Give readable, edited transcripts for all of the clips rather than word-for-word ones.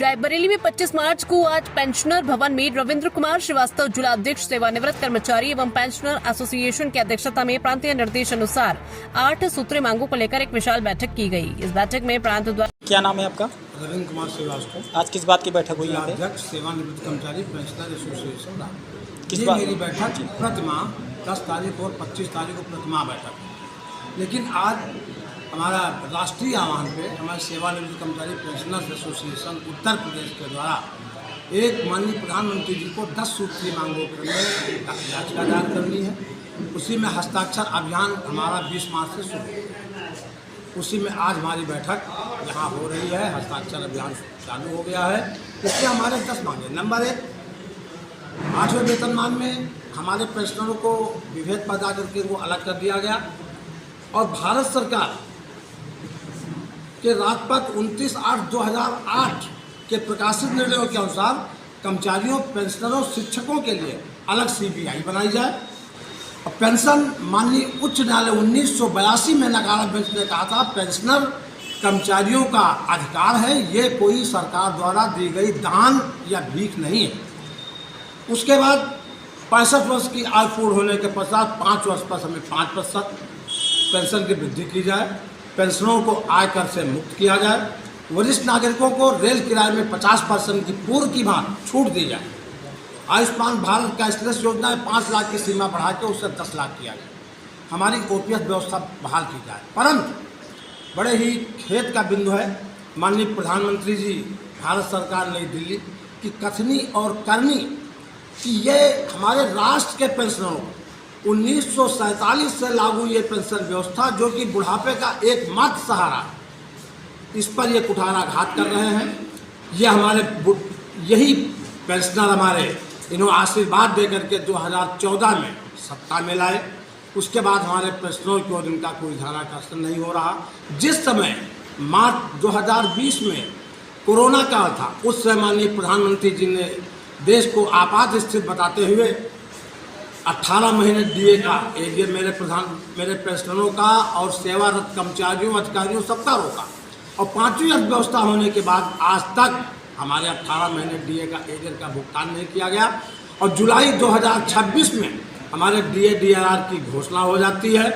रायबरेली में 25 मार्च को आज पेंशनर भवन में रविंद्र कुमार श्रीवास्तव जिलाध्यक्ष सेवानिवृत्त कर्मचारी एवं पेंशनर एसोसिएशन की अध्यक्षता में प्रांतीय निर्देश अनुसार 8 सूत्रीय मांगों को लेकर एक विशाल बैठक की गई। इस बैठक में प्रांत द्वारा क्या नाम है आपका? रविंद्र कुमार श्रीवास्तव। आज किस बात की बैठक हुई यहाँ पे? अध्यक्ष सेवानिवृत्त कर्मचारी पेंशनर एसोसिएशन। किस ये बात? मेरी बैठक प्रतिमाह 10 तारीख और 25 तारीख को प्रतिमाह बैठक है। लेकिन आज हमारा राष्ट्रीय आह्वान पे हमारे सेवानिवृत्त कर्मचारी पेंशनर्स एसोसिएशन उत्तर प्रदेश के द्वारा एक माननीय प्रधानमंत्री जी को 10 सूत्रीय मांगों में याचिका दायर करनी है। उसी में हस्ताक्षर अभियान हमारा 20 मार्च से शुरू है। उसी में आज हमारी बैठक यहाँ हो रही है। हस्ताक्षर अभियान चालू हो गया है। इसमें हमारे 10 मांगे। नंबर 1, 8वें वेतनमान में हमारे पेंशनरों को विभेद पैदा करके वो अलग कर दिया गया और भारत सरकार के राजपत्र 29/8/2008 के प्रकाशित निर्णयों के अनुसार कर्मचारियों, पेंशनरों, शिक्षकों के लिए अलग सीबीआई बनाई जाए। और पेंशन माननीय उच्च न्यायालय 1982 में नकारा बेंच ने कहा था पेंशनर कर्मचारियों का अधिकार है, ये कोई सरकार द्वारा दी गई दान या भीख नहीं है। उसके बाद 65 वर्ष की आयु पूर्ण होने के पश्चात 5 वर्ष पर हमें 5% पेंशन की वृद्धि की जाए। पेंशनरों को आयकर से मुक्त किया जाए। वरिष्ठ नागरिकों को रेल किराए में 50% की पूर्व की भांति छूट दी जाए। आयुष्मान भारत कैशलेस योजना में 5 लाख की सीमा बढ़ा के उससे 10 लाख किया जाए। हमारी ओपीएस व्यवस्था बहाल की जाए। परंतु बड़े ही खेद का बिंदु है, माननीय प्रधानमंत्री जी भारत सरकार नई दिल्ली की कथनी और करनी कि ये हमारे राष्ट्र के पेंशनरों 1947 से लागू ये पेंशन व्यवस्था जो कि बुढ़ापे का एकमात्र सहारा है, इस पर ये कुठाराघात कर रहे हैं। ये हमारे यही पेंशनर हमारे इन्होंने आशीर्वाद दे करके 2014 में सत्ता में लाए। उसके बाद हमारे पेंशनरों की ओर इनका कोई ध्यानाकर्षण नहीं हो रहा। जिस समय मार्च 2020 में कोरोना काल था, उस समय माननीय प्रधानमंत्री जी ने देश को आपात स्थिति बताते हुए 18 महीने डीए का एरियर मेरे पेंशनरों का और सेवारत कर्मचारियों, अधिकारियों सबका रोका। और 5वीं अर्थव्यवस्था होने के बाद आज तक हमारे 18 महीने डीए का एरियर का भुगतान नहीं किया गया। और जुलाई 2026 में हमारे डीए डीआरआर की घोषणा हो जाती है।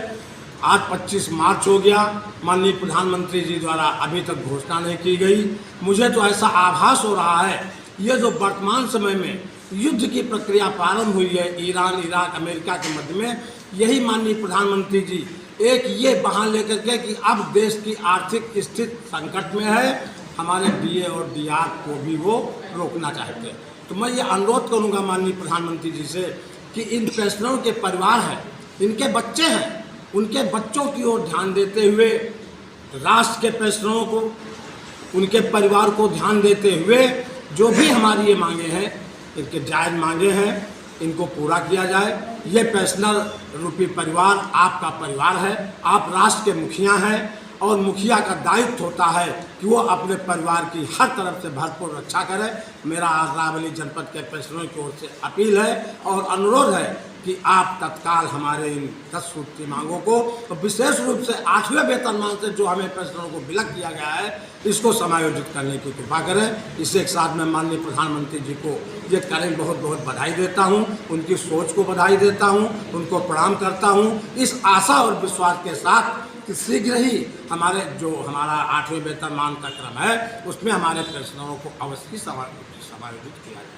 आज 25 मार्च हो गया, माननीय प्रधानमंत्री जी द्वारा अभी तक घोषणा नहीं की गई। मुझे तो ऐसा आभास हो रहा है ये जो वर्तमान समय में युद्ध की प्रक्रिया प्रारंभ हुई है ईरान, इराक, अमेरिका के मध्य में, यही माननीय प्रधानमंत्री जी एक ये बहाना लेकर के कि अब देश की आर्थिक स्थिति संकट में है, हमारे डीए और डीआर को भी वो रोकना चाहते हैं। तो मैं ये अनुरोध करूंगा माननीय प्रधानमंत्री जी से कि इन पेंशनरों के परिवार हैं, इनके बच्चे हैं, उनके बच्चों की ओर ध्यान देते हुए राष्ट्र के पेंशनरों को, उनके परिवार को ध्यान देते हुए जो भी हमारी ये मांगे हैं, इनके जायज़ मांगे हैं, इनको पूरा किया जाए। ये पेंशनर रूपी परिवार आपका परिवार है, आप राष्ट्र के मुखिया हैं और मुखिया का दायित्व होता है कि वो अपने परिवार की हर तरफ से भरपूर रक्षा करे। मेरा आज रायबरेली जनपद के पेंशनरों की ओर से अपील है और अनुरोध है कि आप तत्काल हमारे इन 10 सूत्रीय मांगों को, तो विशेष रूप से 8वें वेतनमान से जो हमें पेंशनरों को विलग किया गया है, इसको समायोजित करने की कृपा करें। इससे एक साथ मैं माननीय प्रधानमंत्री जी को ये कार्य बहुत बहुत बधाई देता हूँ, उनकी सोच को बधाई देता हूँ, उनको प्रणाम करता हूँ, इस आशा और विश्वास के साथ कि शीघ्र ही हमारा 8वें वेतनमान का क्रम है उसमें हमारे पेंशनरों को अवश्य समायोजित किया जाए।